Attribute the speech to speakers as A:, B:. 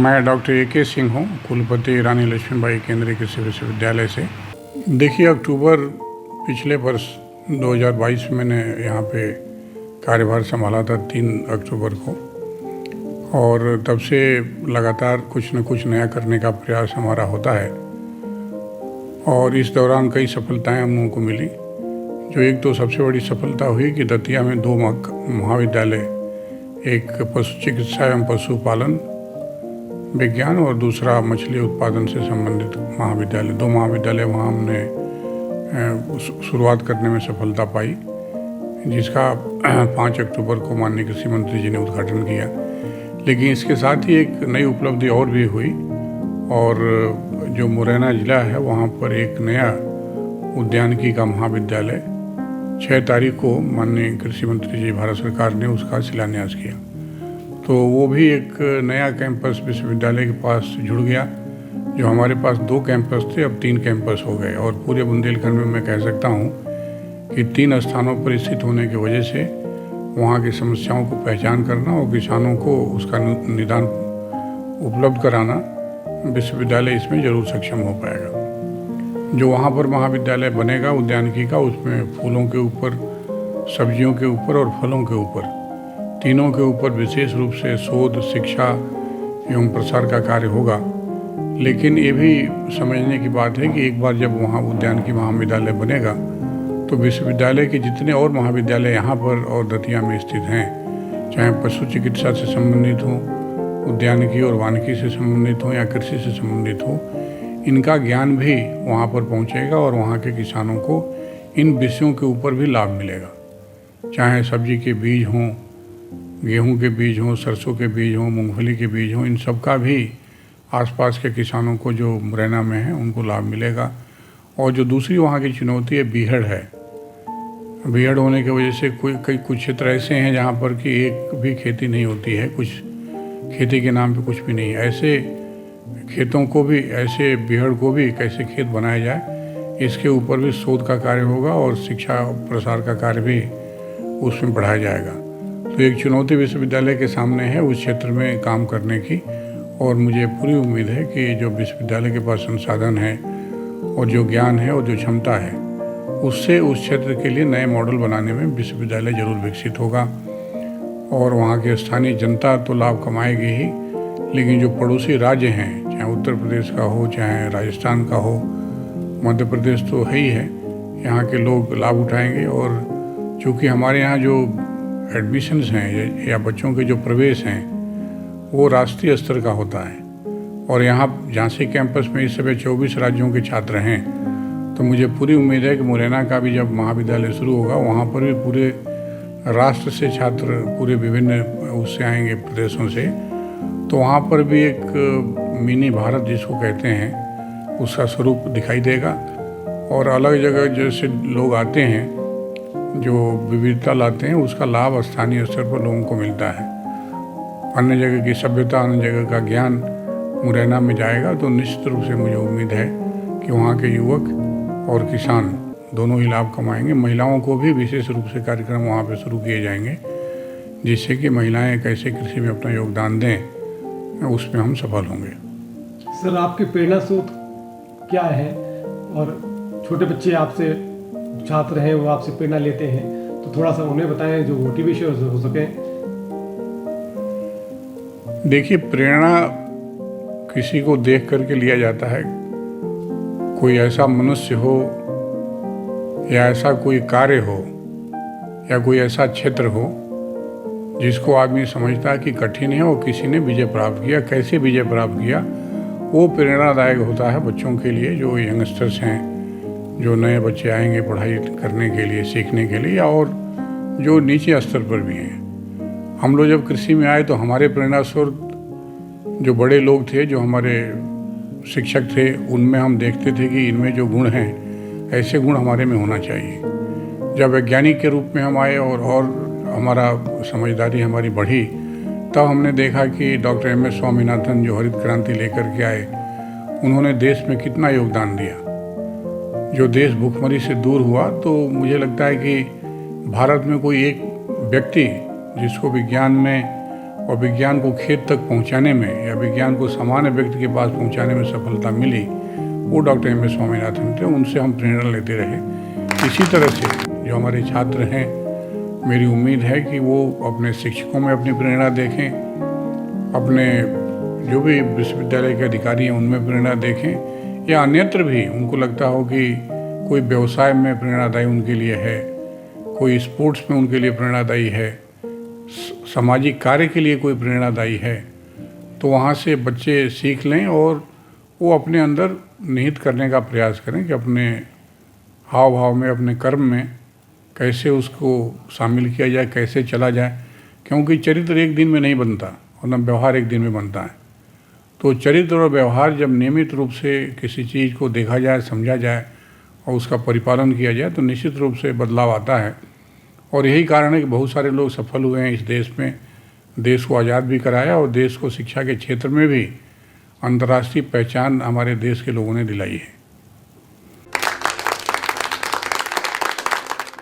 A: मैं doctor A K. Singh हूँ, कुलपति रानी लक्ष्मीबाई केंद्रीय कृषि विश्वविद्यालय से। देखिए, अक्टूबर पिछले वर्ष 2022 में मैंने यहाँ पे कार्यभार संभाला था 3 अक्टूबर को, और तब से लगातार कुछ न कुछ नया करने का प्रयास हमारा होता है। और इस दौरान कई सफलताएं हम लोगों को मिली। जो एक तो सबसे बड़ी सफलता हुई कि दतिया में 2 महाविद्यालय, एक पशु चिकित्सा एवं पशुपालन विज्ञान और दूसरा मछली उत्पादन से संबंधित महाविद्यालय, 2 महाविद्यालय वहाँ हमने शुरुआत करने में सफलता पाई, जिसका 5 अक्टूबर को माननीय कृषि मंत्री जी ने उद्घाटन किया। लेकिन इसके साथ ही एक नई उपलब्धि और भी हुई, और जो मुरैना जिला है वहाँ पर एक नया उद्यानिकी का महाविद्यालय 6 तारीख को माननीय कृषि मंत्री जी भारत सरकार ने उसका शिलान्यास किया। तो वो भी एक नया कैंपस विश्वविद्यालय के पास जुड़ गया। जो हमारे पास 2 कैंपस थे, अब 3 कैंपस हो गए। और पूरे बुंदेलखंड में मैं कह सकता हूँ कि 3 स्थानों पर स्थित होने की वजह से वहाँ की समस्याओं को पहचान करना और किसानों को उसका निदान उपलब्ध कराना विश्वविद्यालय इसमें ज़रूर सक्षम हो पाएगा। जो वहाँ पर महाविद्यालय बनेगा उद्यानिकी का, उसमें फूलों के ऊपर, सब्जियों के ऊपर और फलों के ऊपर, तीनों के ऊपर विशेष रूप से शोध, शिक्षा एवं प्रसार का कार्य होगा। लेकिन ये भी समझने की बात है कि एक बार जब वहाँ उद्यानिकी महाविद्यालय बनेगा तो विश्वविद्यालय के जितने और महाविद्यालय यहाँ पर और दतिया में स्थित हैं, चाहे पशु चिकित्सा से संबंधित हों, उद्यानिकी और वानिकी से संबंधित हों या कृषि से संबंधित हों, इनका ज्ञान भी वहाँ पर पहुँचेगा और वहाँ के किसानों को इन विषयों के ऊपर भी लाभ मिलेगा। चाहे सब्जी के बीज हों, गेहूं के बीज हों, सरसों के बीज हों, मूंगफली के बीज हों, इन सब का भी आसपास के किसानों को जो मुरैना में है उनको लाभ मिलेगा। और जो दूसरी वहाँ की चुनौती है, बीहड़ है। बीहड़ होने की वजह से कुछ क्षेत्र ऐसे हैं जहाँ पर कि एक भी खेती नहीं होती है, कुछ खेती के नाम पे कुछ भी नहीं। ऐसे खेतों को भी, ऐसे बीहड़ को भी कैसे खेत बनाया जाए, इसके ऊपर भी शोध का कार्य होगा और शिक्षा प्रसार का कार्य भी उसमें बढ़ाया जाएगा। तो एक चुनौती विश्वविद्यालय के सामने है उस क्षेत्र में काम करने की, और मुझे पूरी उम्मीद है कि जो विश्वविद्यालय के पास संसाधन है और जो ज्ञान है और जो क्षमता है, उससे उस क्षेत्र के लिए नए मॉडल बनाने में विश्वविद्यालय जरूर विकसित होगा। और वहाँ के स्थानीय जनता तो लाभ कमाएगी ही, लेकिन जो पड़ोसी राज्य हैं, चाहे उत्तर प्रदेश का हो, चाहे राजस्थान का हो, मध्य प्रदेश तो है ही है, यहाँ के लोग लाभ उठाएंगे। और चूँकि हमारे यहाँ जो एडमिशन्स हैं या बच्चों के जो प्रवेश हैं वो राष्ट्रीय स्तर का होता है, और यहाँ झांसी कैंपस में इस समय 24 राज्यों के छात्र हैं। तो मुझे पूरी उम्मीद है कि मुरैना का भी जब महाविद्यालय शुरू होगा, वहाँ पर भी पूरे राष्ट्र से छात्र, पूरे विभिन्न उससे आएंगे प्रदेशों से। तो वहाँ पर भी एक मिनी भारत जिसको कहते हैं, उसका स्वरूप दिखाई देगा। और अलग जगह जैसे लोग आते हैं, जो विविधता लाते हैं, उसका लाभ स्थानीय स्तर पर लोगों को मिलता है। अन्य जगह की सभ्यता, अन्य जगह का ज्ञान मुरैना में जाएगा तो निश्चित रूप से मुझे उम्मीद है कि वहाँ के युवक और किसान दोनों ही लाभ कमाएंगे। महिलाओं को भी विशेष रूप से कार्यक्रम वहाँ पे शुरू किए जाएंगे, जिससे कि महिलाएं कैसे कृषि में अपना योगदान दें, उसमें हम सफल होंगे।
B: सर, आपके प्रेरणा स्रोत क्या है? और छोटे बच्चे आपसे, छात्र हैं, वो आपसे प्रेरणा लेते हैं, तो थोड़ा सा उन्हें बताएं जो मोटिवेशन हो सके।
A: देखिए, प्रेरणा किसी को देख करके लिया जाता है। कोई ऐसा मनुष्य हो या ऐसा कोई कार्य हो या कोई ऐसा क्षेत्र हो जिसको आदमी समझता है कि कठिन है और किसी ने विजय प्राप्त किया, कैसे विजय प्राप्त किया, वो प्रेरणादायक होता है बच्चों के लिए, जो यंगस्टर्स हैं, जो नए बच्चे आएंगे पढ़ाई करने के लिए, सीखने के लिए, और जो नीचे स्तर पर भी हैं। हम लोग जब कृषि में आए तो हमारे प्रेरणा स्रोत जो बड़े लोग थे, जो हमारे शिक्षक थे, उनमें हम देखते थे कि इनमें जो गुण हैं, ऐसे गुण हमारे में होना चाहिए। जब वैज्ञानिक के रूप में हम आए और हमारा समझदारी हमारी बढ़ी, तब हमने देखा कि डॉक्टर M.S. स्वामीनाथन जो हरित क्रांति लेकर के आए, उन्होंने देश में कितना योगदान दिया। जो देश भूखमरी से दूर हुआ, तो मुझे लगता है कि भारत में कोई एक व्यक्ति जिसको विज्ञान में और विज्ञान को खेत तक पहुंचाने में या विज्ञान को सामान्य व्यक्ति के पास पहुंचाने में सफलता मिली, वो डॉक्टर एम एस स्वामीनाथन थे। उनसे हम प्रेरणा लेते रहे। इसी तरह से जो हमारे छात्र हैं, मेरी उम्मीद है कि वो अपने शिक्षकों में अपनी प्रेरणा देखें, अपने जो भी विश्वविद्यालय के अधिकारी हैं उनमें प्रेरणा देखें, या अन्यत्र भी उनको लगता हो कि कोई व्यवसाय में प्रेरणादायी उनके लिए है, कोई स्पोर्ट्स में उनके लिए प्रेरणादायी है, सामाजिक कार्य के लिए कोई प्रेरणादायी है, तो वहाँ से बच्चे सीख लें और वो अपने अंदर निहित करने का प्रयास करें कि अपने हाव भाव में, अपने कर्म में कैसे उसको शामिल किया जाए, कैसे चला जाए। क्योंकि चरित्र एक दिन में नहीं बनता और न व्यवहार एक दिन में बनता है। तो चरित्र और व्यवहार जब नियमित रूप से किसी चीज़ को देखा जाए, समझा जाए और उसका परिपालन किया जाए तो निश्चित रूप से बदलाव आता है। और यही कारण है कि बहुत सारे लोग सफल हुए हैं इस देश में, देश को आज़ाद भी कराया और देश को शिक्षा के क्षेत्र में भी अंतर्राष्ट्रीय पहचान हमारे देश के लोगों ने दिलाई है।